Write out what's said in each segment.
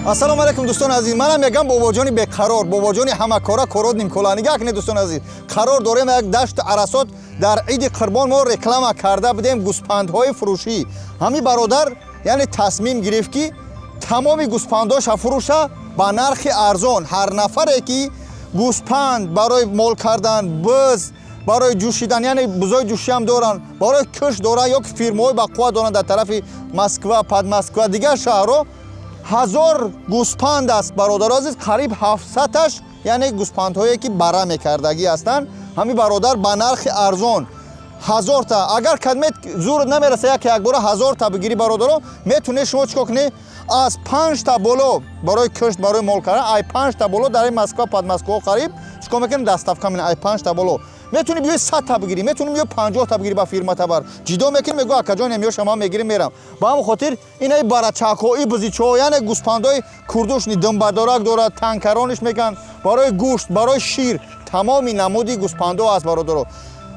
ассалому алайкум дӯстони азиз, манам мегӯям бобоҷони беқарор, бобоҷони ҳамакора кород нимкуланига акне дӯстони азиз. Қарор дорем як дашти арасот дар иди қурбон мо реклама карда будем гӯспандҳои фурӯшӣ. Ҳами бародар яъне тасмим гирифт ки тамоми гӯспандҳоша фурӯша ба нархи арзон. Ҳар нафаре ки гӯспанд барои мол кардан, биз барои ҷӯшидан, яъне бузои ҷӯшиам доранд, барои кӯш доранд ё ки фирмаҳои бақува доранд дар тарафи Москва, Подмосква, дигар шаҳрҳо 1000 гӯспанд аст бародаро азиз, қариб 700аш яъне гӯспандҳое ки бара мекардагӣ ҳастанд. ҳами бародар ба нархи арзон 1000 та. Агар кадмет зур намераса як бора 1000 та бигирӣ бародаро, метавонед шумо чӣ кор кунед? Аз 5 та боло барои кӯшт, барои мол кардан, ай 5 та боло дар Москва, Подмосква қариб чӣ кор мекунем? Доставка менем. Ай 5 та боло метавонӣ биёи 100 та бигирӣ, метавонӣ биёи 50 та бигирӣ ба фирма табар. Ҷидо мекунӣ, мегӯ акаҷон ям ё шама мегирем мерам. Ба ҳамин хотир инаи барачакҳо, и бизичҳо, яъне гӯспандҳои курдушни дымбадорак дорад, танкарониш мекунанд барои гӯшт, барои шир, тамоми намуди гӯспандҳо аст бародаро.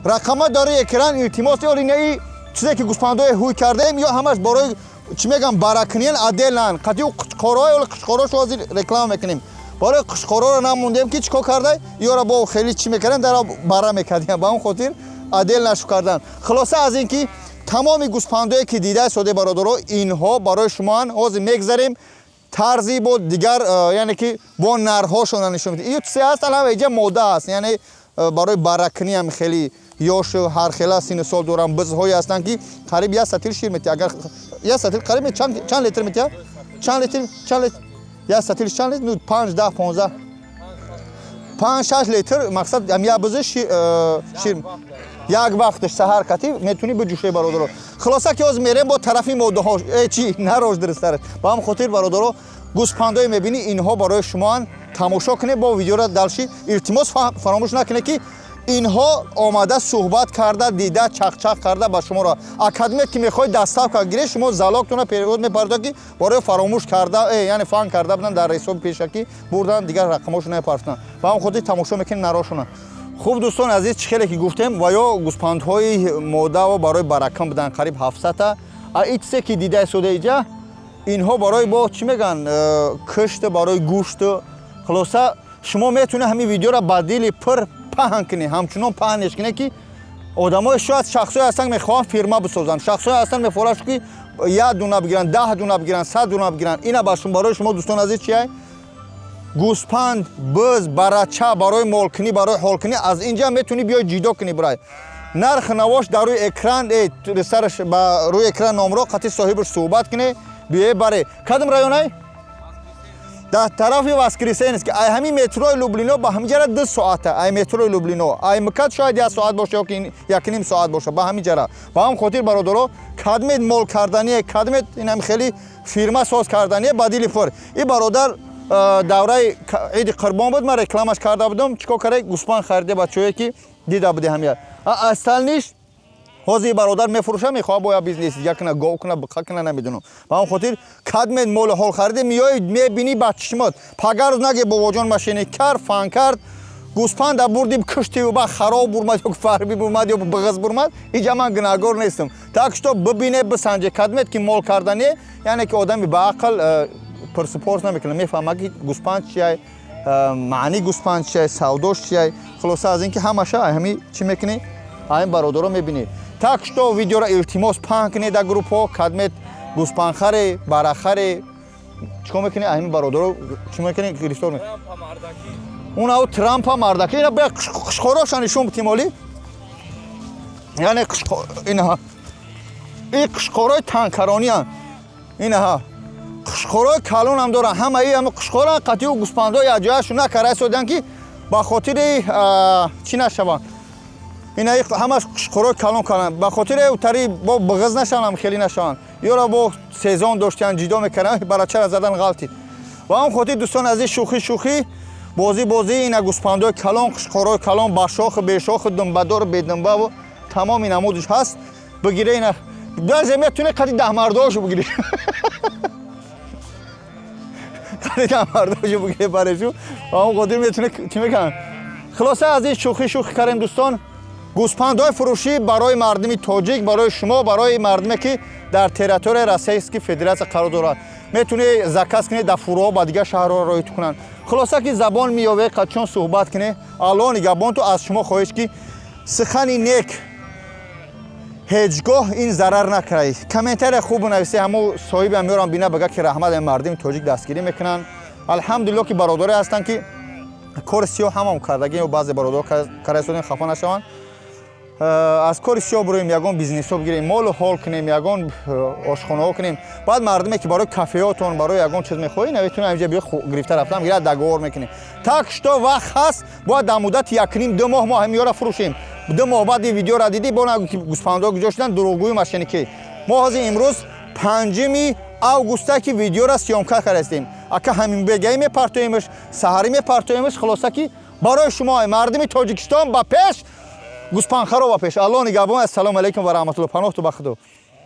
Рақама дори экран илтимос ё инаи чизе ки гӯспандҳое ҳуй кардаем ё ҳамаш барои чӣ мегӯям баракуниян аделан. Қатъи қушқорҳои қушқорҳошо ҳозир реклама мекунем. барои қушқороро намондем ки чӣ кор кардай? Ёра бо хеле чӣ мекардем? Дар бара мекардем. Ба он хотир адел нашу кардан. Хулоса аз ин ки тамоми гӯспандҳое ки дида соде бародаро, инҳо барои шумоанд. Ҳозир мегзарем тарзи бо дигар, яъне ки бо нарҳошона нишон медиҳем. Ин чизе ҳаст, алам эҷа мода аст, яъне барои баракуниям хеле ёшу ҳархела синну сол дорам. Бизҳое ҳастанд ки қариб 1 сатил шир метиҳад. Агар 1 сатил қариб чанд литр метиҳад? Чанд литр? 1 сатил чанд литр? 5, 10, 15, 5-6 литр. Мақсад я бизи шир як вақташ саҳар кати метавонӣ биҷӯшӣ бародаро. Хулоса ки ҳозир мерем бо тарафи моддаҳо чӣ нарож дурустараш. Ба ҳамин хотир бародаро гӯспандҳое мебинӣ, инҳо барои шумоанд. Тамошо кунед, бо видеоро далши. Илтимос фаромӯш накунед ки инҳо омада суҳбат карда, дида чақчақ карда ба шуморо. Академия ки мехоҳед доставка гиред, шумо залогтона перевод мепардозед ки барои фаромӯш карда, яъне фан карда будан дар ҳисоби пешакӣ бурдан дигар рақамошо напарсонанд. Ба ҳамин хотир тамошо мекунед нарошона. Хуб дӯстони азиз, чӣ хеле ки гуфтем ва ё гӯспандҳои моддао барои баракам буданд қариб 700 та. Ин чизе ки дида сода иҷа, инҳо барои бо чӣ мегӯянд кӯшт, барои гӯшт. Хулоса шумо метавонед ҳамин видеоро ба дили пир паҳн кунед, ҳамчунон паҳнеш кунед ки одамои шояд шахсое ҳастанд мехоҳанд фирма бисозанд, шахсое ҳастанд мефораш ки 1 дуна бигиранд, 10 дуна бигиранд, 100 дуна бигиранд. Ина барои шумо дӯстони азиз чи ай? Гӯспанд, биз, барача барои молкунӣ, барои ҳолкунӣ аз инҷа метавонӣ биёй ҷидо кунӣ бурай. Нарх навош дар рӯи экран, сараш ба рӯи экран номро қатъи соҳибаш суҳбат кунед, биёй баре. Кадом район ай? Дар тарафи Воскресенск. Ай ҳамин метрои Люблино ба ҳамин ҷара 2 соата. Ай метрои Люблино. Ай мкат шояд 1 соат боша ё ки 1.5 соат боша. Ба ҳамин ҷара. Ба ҳамин хотир бародаро кадмет мол кардание, кадмет инам хеле фирма соз кардание ба дили пир. И бародар давраи иди қурбон буд, ман рекламаш карда будам. Чӣ кор кард? Гӯспанд хариде бачаҳое ки дида будем ҳамия. Асталниш ҳозир бародар мефурӯша, мехоҳад бо я бизнес якна гов куна, биқа куна, намедонам. Ба ҳамин хотир кадмет моли ҳол хариде меои мебинӣ ба чишмот. Пагарӯз наге бобоҷон машиникар, фанкард, гӯспанда бурдим кӯшти ба хароб бурмад ё фарби бурмад ё биғиз бурмад. Инҷа ман гунаҳгор нестам. Так что бибине, бисанҷе кадмет ки мол кардане, яъне ки одами ба ақл пирсупорс намекуна, мефаҳмад ки гӯспанд чи ай, маъни гӯспанд чи ай, савдош чи ай. Хулоса аз ин ки ҳамаша ҳами чӣ мекунӣ? Ҳамин бародаро мебинед. Так что видеоро илтимос паҳн кунед дар группҳо, кадмет гӯспандхаре, барахаре. Чӣ кор мекунед? Ҳамин бародаро чӣ мекунед? гирифтор мекунед. Унау Трампа мардаки. Ина бия қушқороша нишон битимоли. Яъне инаҳа. И қушқорои танкарониянд. Инаҳа. Қушқорои калон ҳам доранд. Ҳамаи ҳама қушқоранд. Қатъи гӯспандҳои яҷояшо накарай соданд ки ба хотири чӣ нашаванд. Инаи ҳамаш қушқорои калон карданд. Ба хотири утари бо биғиз нашаванд, хеле нашаванд. Ёра бо сезон доштанд, ҷидо мекарданд, барачара задан ғалтид. Ба ҳамин хотир дӯстони азиз, шӯхӣ бозӣ ина гӯспандҳои калон, қушқорои калон ба шоху бешоху, думбадору бедумбаву тамоми намудаш ҳаст. Бигире ина даже метавонед қатъи 10 мардошо бигирӣ. Қатъи 10 мардошо бигирӣ барешу. Ба ҳамин хотир метавонед чӣ мекунанд? Хулоса азиз, шӯхӣ кардем дӯстон. гӯспандҳои фурӯшӣ барои мардуми тоҷик, барои шумо, барои мардуме ки дар территорияи Российской Федератсия қарор дорад. метуне заказ куне дар фуруҳо ба дигар шаҳрҳо роҳит кунанд. Хулоса ки забон меёве қачон суҳбат куне алони габон ту аз шумо хоҳиш ки сухани нек ҳеҷ гоҳ ин зарар накунад. Комментария хуб нависе ҳамун соҳиби меёрам бина бага ки раҳмат мардими тоҷик дастгирӣ мекунанд. Алҳамдулилло ки бародаре ҳастанд ки кори сиёҳ ҳамам кардагӣ баъзе бародар карасодин хафа нашаванд. Аз кори сиёҳ бироем ягон бизнесҳо бигирем, молу ҳол кунем, ягон ошхонаҳо кунем. Баъд мардуме ки барои кафеҳотон, барои ягон чиз мехоҳӣ, метавонед ҳамҷа биё гирифта рафтам гира договор мекунем. Так што вақт ҳаст, бояд дар муддати 1-2 моҳ мо ҳамиёра фурӯшем. 2 моҳ баъди видеоро дидӣ, бо нагӯ ки гӯспандҳо куҷо шудан, дурӯғгӯи машиники. Мо ҳозир имрӯз 5 августа ки видеоро сиёмка кардастем. Ака ҳамин бегаи мепартоемш, саҳарӣ мепартоемш, хулоса ки барои шумо мардуми Тоҷикистон ба пеш, гӯспанхаро ба пеш. Алло нигоҳбон. Ассалому алайкум ва раҳматуллоҳ. Паноҳту ба худо.